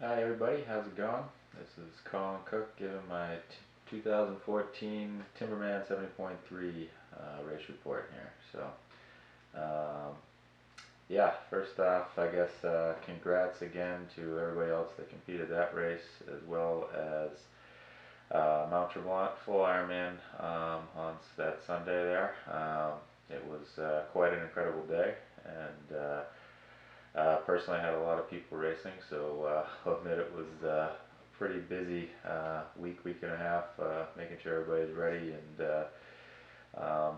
Hi everybody, how's it going? This is Colin Cook giving my 2014 Timberman 70.3 race report here. Um, yeah, first off, I guess congrats again to everybody else that competed that race, as well as Mount Tremblant full Ironman on that Sunday there. It was quite an incredible day, and personally, I had a lot of people racing, so I'll admit it was a pretty busy week and a half, making sure everybody's ready, and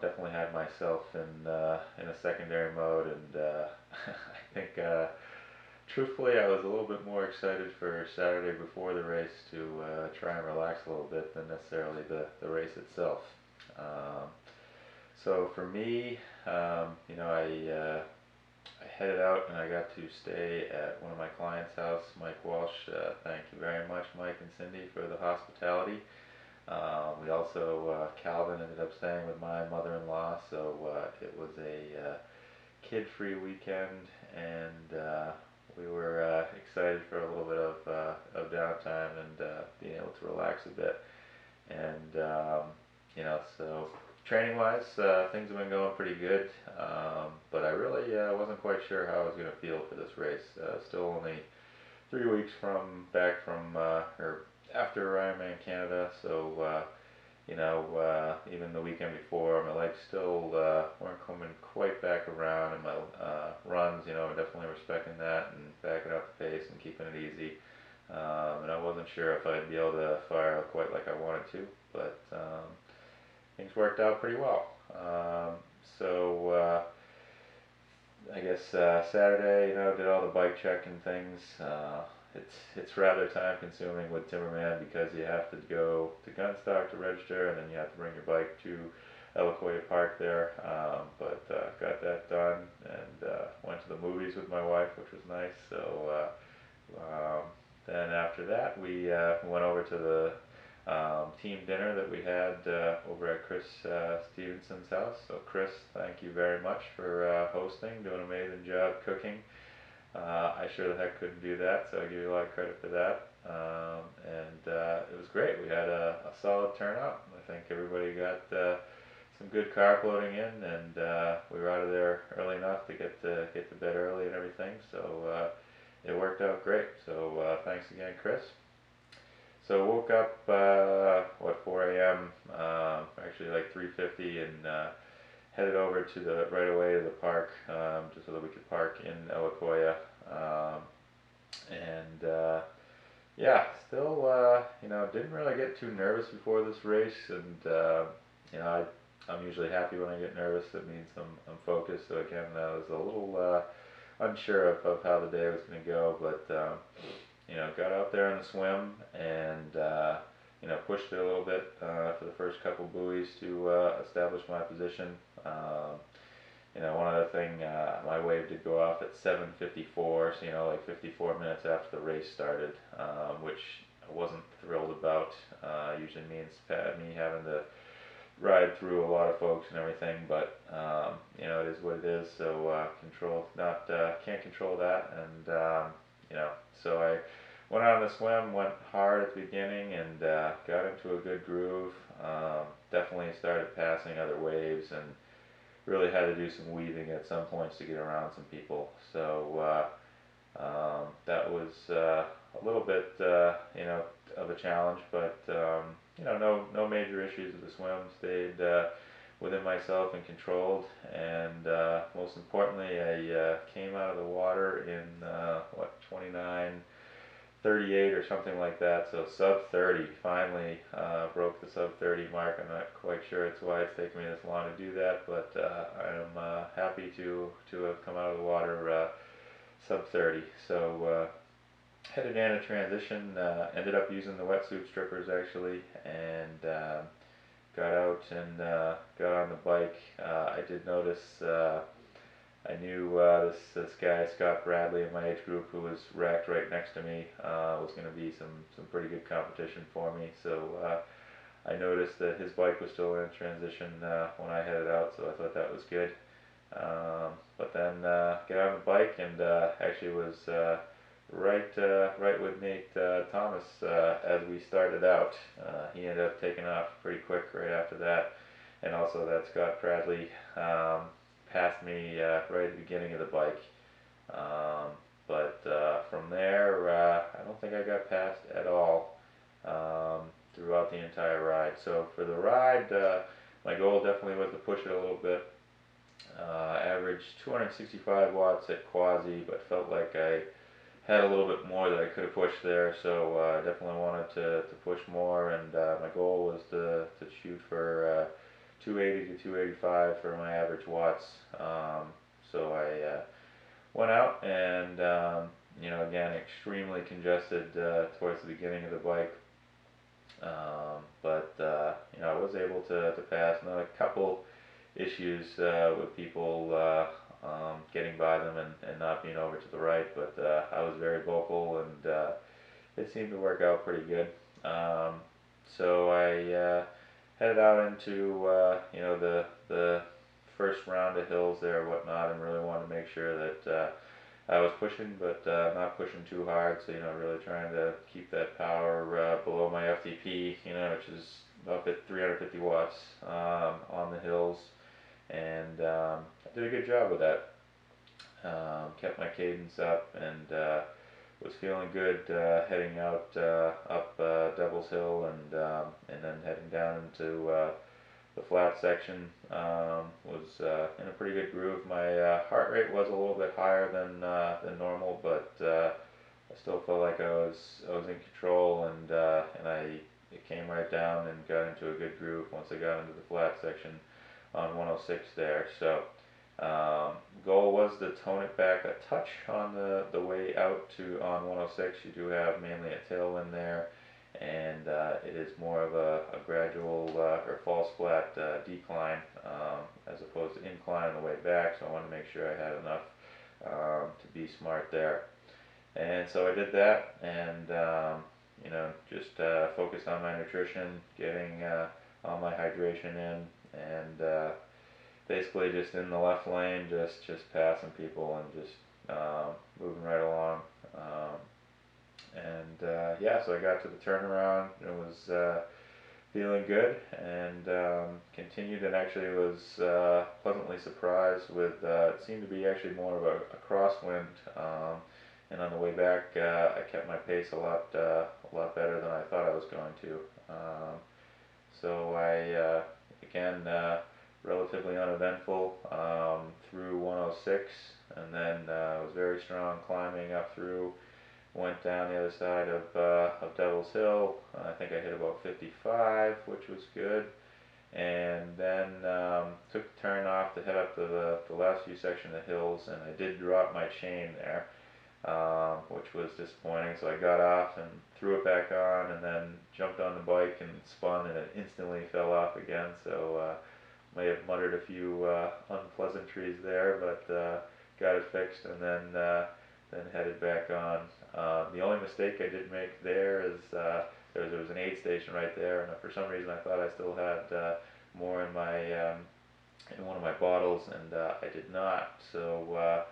definitely had myself in a secondary mode, and I think truthfully I was a little bit more excited for Saturday before the race to try and relax a little bit than necessarily the race itself. Um, so for me, I headed out and I got to stay at one of my clients' house, Mike Walsh. Thank you very much, Mike and Cindy, for the hospitality. We also, Calvin ended up staying with my mother-in-law, so it was a kid-free weekend, and we were excited for a little bit of downtime and being able to relax a bit. And so training-wise, things have been going pretty good, but I really wasn't quite sure how I was going to feel for this race. Still only 3 weeks back from or after Ironman Canada, so even the weekend before, my legs still weren't coming quite back around, and my runs, definitely respecting that and backing up the pace and keeping it easy. And I wasn't sure if I'd be able to fire quite like I wanted to, but things worked out pretty well. So I guess Saturday, did all the bike check and things. It's rather time consuming with Timberman because you have to go to Gunstock to register, and then you have to bring your bike to Eloquia Park there. But got that done, and went to the movies with my wife, which was nice. So then after that, we went over to the team dinner that we had over at Chris Stevenson's house. So Chris, thank you very much for hosting, doing an amazing job cooking. I sure the heck couldn't do that, so I give you a lot of credit for that. And it was great. We had a solid turnout. I think everybody got some good carb loading in, and we were out of there early enough to get to bed early and everything. So it worked out great. So thanks again, Chris. So woke up, 4 a.m., actually like 3:50, and headed over right away to the park, just so that we could park in Eloquia. And yeah, still, didn't really get too nervous before this race, and I'm usually happy when I get nervous. That means I'm focused. So again, I was a little unsure of how the day was going to go, but got out there in the swim, and pushed it a little bit for the first couple buoys to establish my position. One other thing, my wave did go off at 7:54, so like 54 minutes after the race started, which I wasn't thrilled about. Usually means me having to ride through a lot of folks and everything, but it is what it is. So can't control that, and so I went on the swim, went hard at the beginning, and got into a good groove. Definitely started passing other waves, and really had to do some weaving at some points to get around some people. So that was a little bit, of a challenge, but no major issues with the swim. Stayed within myself and controlled, and most importantly, I came out of the water in 29:38 or something like that. So sub 30, finally broke the sub 30 mark. I'm not quite sure it's why it's taken me this long to do that, but I'm happy to have come out of the water sub 30. So headed in a transition, ended up using the wetsuit strippers actually, and got out and got on the bike. I did notice, I knew this guy, Scott Bradley, in my age group, who was racked right next to me, was going to be some pretty good competition for me. So I noticed that his bike was still in transition when I headed out, so I thought that was good. But then got on the bike, and actually was right with Nate Thomas as we started out. He ended up taking off pretty quick right after that, and also that Scott Bradley passed me right at the beginning of the bike. Um, but from there, I don't think I got passed at all throughout the entire ride. So for the ride, my goal definitely was to push it a little bit. Averaged 265 watts at quasi, but felt like I had a little bit more that I could have pushed there, so definitely wanted to push more, and my goal was to shoot for 280 to 285 for my average watts. So I went out and, again, extremely congested towards the beginning of the bike. But I was able to pass. Now, a couple issues with people getting by them and not being over to the right, but I was very vocal, and it seemed to work out pretty good. So I headed out into the first round of hills there and whatnot, and really wanted to make sure that I was pushing, but not pushing too hard. So really trying to keep that power below my FTP, which is up at 350 watts on the hills, and I did a good job with that. Kept my cadence up, and was feeling good heading out up Devil's Hill, and then heading down into the flat section. Was in a pretty good groove. My heart rate was a little bit higher than normal, but I still felt like I was in control, and it came right down and got into a good groove once I got into the flat section on 106 there. So goal was to tone it back a touch on the way out to on 106. You do have mainly a tailwind there, and it is more of a gradual or false flat decline as opposed to incline on the way back. So I wanted to make sure I had enough to be smart there. And so I did that, and just focused on my nutrition, getting all my hydration in, and basically just in the left lane, just passing people and just moving right along. Yeah, so I got to the turnaround. It was feeling good, and continued, and actually was pleasantly surprised with it seemed to be actually more of a crosswind. And on the way back, I kept my pace a lot better than I thought I was going to. So I again relatively uneventful through 106, and then was very strong climbing up through. Went down the other side of Devil's Hill. I think I hit about 55, which was good. And then took the turn off to head up to the last few sections of hills, and I did drop my chain there, which was disappointing. So I got off and threw it back on, and then jumped on the bike and spun, and it instantly fell off again. So may have muttered a few unpleasantries there, but got it fixed, and then headed back on. The only mistake I did make there is there was an aid station right there, and for some reason I thought I still had more in my in one of my bottles, and I did not. So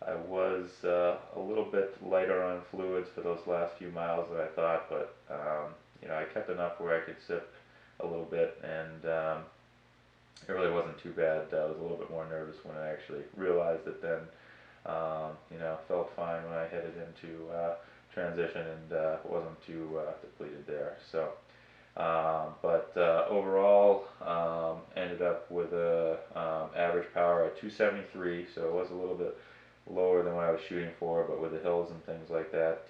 I was a little bit lighter on fluids for those last few miles than I thought, but I kept enough where I could sip a little bit, and it really wasn't too bad. I was a little bit more nervous when I actually realized it then. Felt fine when I headed into transition, and wasn't too depleted there. So, but overall, ended up with a average power at 273. So it was a little bit lower than what I was shooting for, but with the hills and things like that,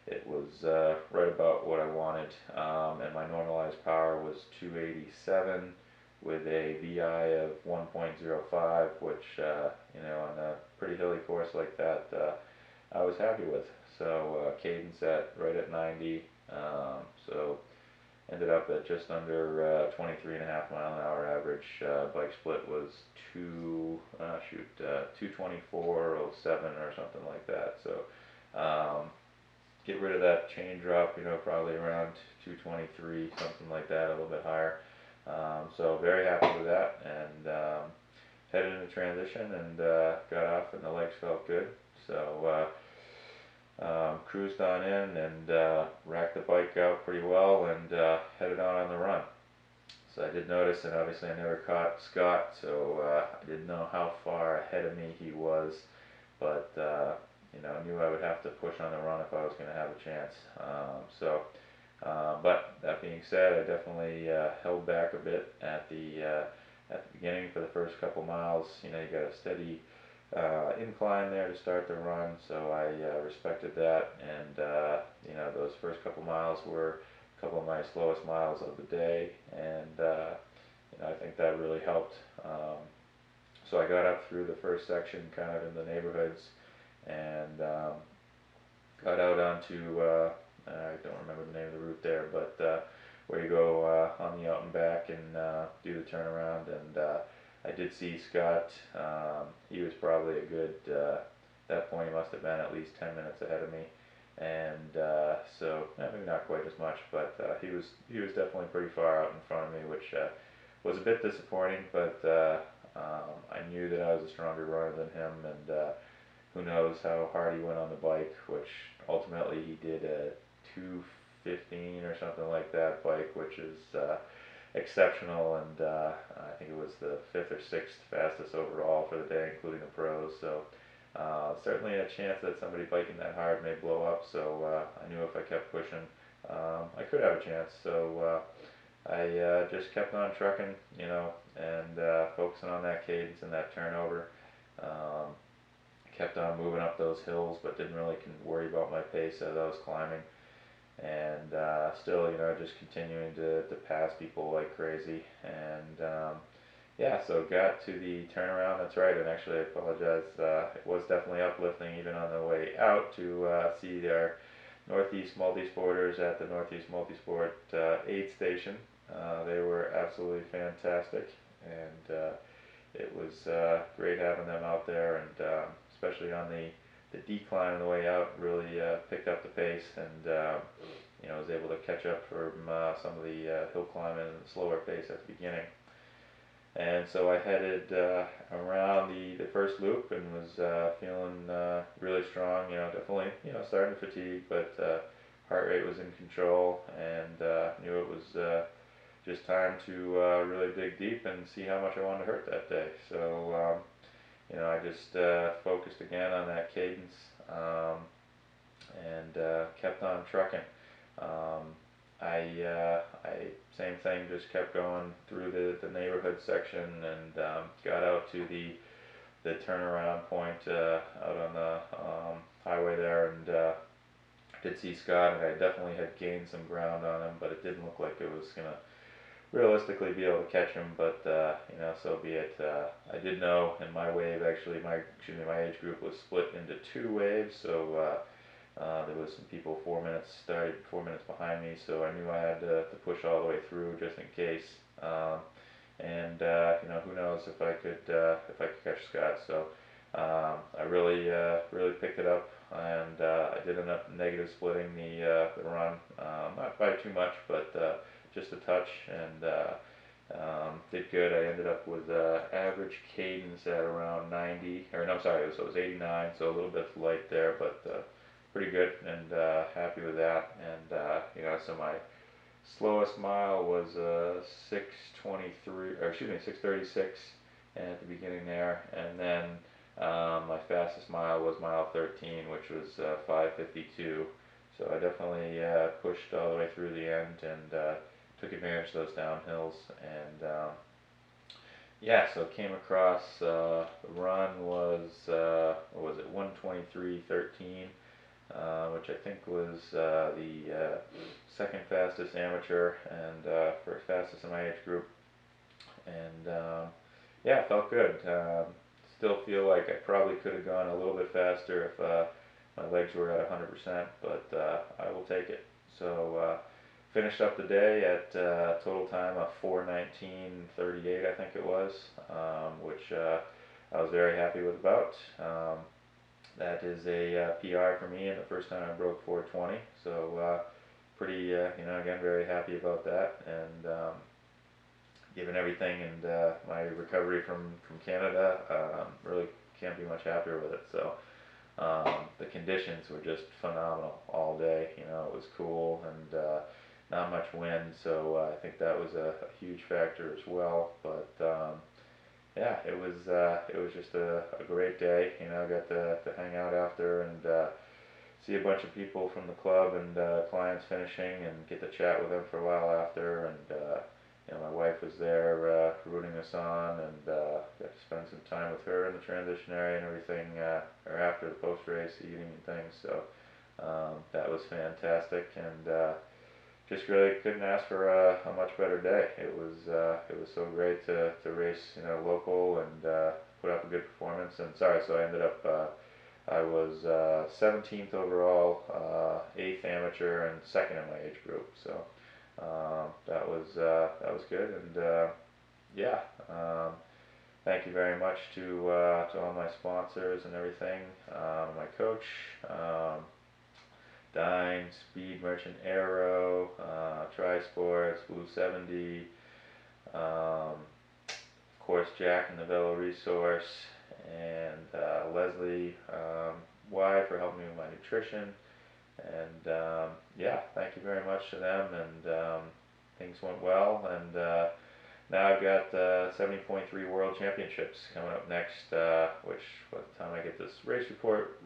it was right about what I wanted. And my normalized power was 287 with a VI of 1.05, which on a pretty hilly course like that, I was happy with. So cadence at right at 90. So ended up at just under 23.5 mile an hour average. Bike split was 224.07 or something like that. So get rid of that chain drop, probably around 223, something like that, a little bit higher. So very happy with that, and headed into transition, and got off, and the legs felt good. So cruised on in and racked the bike out pretty well and headed on the run. So I did notice, and obviously I never caught Scott, so I didn't know how far ahead of me he was, but knew I would have to push on the run if I was going to have a chance. But that being said, I definitely held back a bit at the beginning for the first couple miles. You got a steady incline there to start the run, so I respected that, and those first couple miles were a couple of my slowest miles of the day, and I think that really helped. So I got up through the first section, kind of in the neighborhoods, and got out onto I don't remember the name of the route there, but where you go on the out and back and do the turnaround, and I did see Scott. He was probably a good, that point he must have been at least 10 minutes ahead of me, and maybe not quite as much, but he was definitely pretty far out in front of me, which was a bit disappointing, but I knew that I was a stronger runner than him, and who knows how hard he went on the bike, which ultimately he did a 2:15 or something like that bike, which is exceptional, and I think it was the 5th or 6th fastest overall for the day, including the pros. So certainly a chance that somebody biking that hard may blow up. So I knew if I kept pushing, I could have a chance. So I just kept on trucking, and focusing on that cadence and that turnover. Kept on moving up those hills, but didn't really worry about my pace as I was climbing, and still, just continuing to pass people like crazy, and so got to the turnaround. That's right, and actually I apologize, it was definitely uplifting even on the way out to see our Northeast Multisporters at the Northeast Multisport aid station. They were absolutely fantastic, and it was great having them out there, and especially on the decline on the way out, really picked up the pace, and was able to catch up from some of the hill climbing and the slower pace at the beginning. And so I headed around the first loop and was feeling really strong. Definitely starting to fatigue, but heart rate was in control, and knew it was just time to really dig deep and see how much I wanted to hurt that day. So I just focused again on that cadence, and kept on trucking. I same thing, just kept going through the neighborhood section, and got out to the turnaround point out on the highway there, and did see Scott, and I definitely had gained some ground on him, but it didn't look like it was gonna realistically be able to catch him, but so be it. I did know in my wave, actually, my age group was split into 2 waves, so there was some people 4 minutes behind me, so I knew I had to push all the way through just in case. And who knows if I could catch Scott. So I really picked it up, and I did end up negative splitting the run, not by too much, but just a touch, and did good. I ended up with average cadence at around 90, or no, sorry, so it was 89, so a little bit light there, but pretty good, and happy with that. And so my slowest mile was 6:23, or excuse me, 6:36 at the beginning there, and then my fastest mile was mile 13, which was 5:52. So I definitely pushed all the way through the end, and took advantage of those downhills, and so came across, the run was, what was it, 1:23:13, which I think was the second fastest amateur, and first fastest in my age group, and it felt good. Still feel like I probably could have gone a little bit faster if my legs were at 100%, but I will take it. So finished up the day at total time of 4:19:38, I think it was, which I was very happy with about. That is a PR for me, and the first time I broke 4:20, so pretty, again, very happy about that, and given everything and my recovery from Canada, really can't be much happier with it. So The conditions were just phenomenal all day. You know, it was cool and not much wind, so I think that was a huge factor as well. But yeah, it was just a great day. You know, got to hang out after and see a bunch of people from the club and clients finishing and get to chat with them for a while after. And you know, my wife was there rooting us on, and got to spend some time with her in the transition area and everything, or after the post race eating and things. So that was fantastic, and just really couldn't ask for a much better day. It was so great to race, you know, local and put up a good performance. And sorry, so I ended up I was 17th overall, 8th amateur, and second in my age group. So that was good. And yeah, thank you very much to all my sponsors and everything. My coach. Dine, Speed Merchant Aero, Trisports, Blue 70, of course Jack and the Velo Resource, and Leslie Y for helping me with my nutrition. And yeah, thank you very much to them, and things went well. And now I've got 70.3 World Championships coming up next, which by the time I get this race report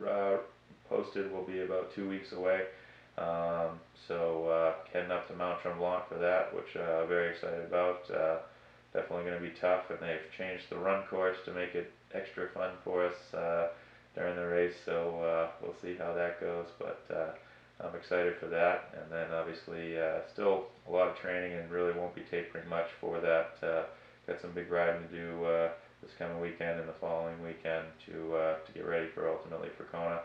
posted will be about 2 weeks away. So heading up to Mount Tremblant for that, which I'm very excited about. Definitely going to be tough, and they've changed the run course to make it extra fun for us during the race. So we'll see how that goes, but I'm excited for that. And then obviously still a lot of training, and really won't be tapering much for that. Got some big riding to do this coming weekend and the following weekend to get ready for ultimately for Kona.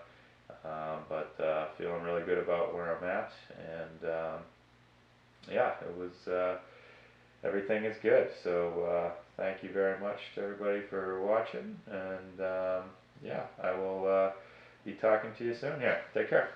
But feeling really good about where I'm at, and yeah, it was everything is good. So thank you very much to everybody for watching, and yeah, I will be talking to you soon here. Take care.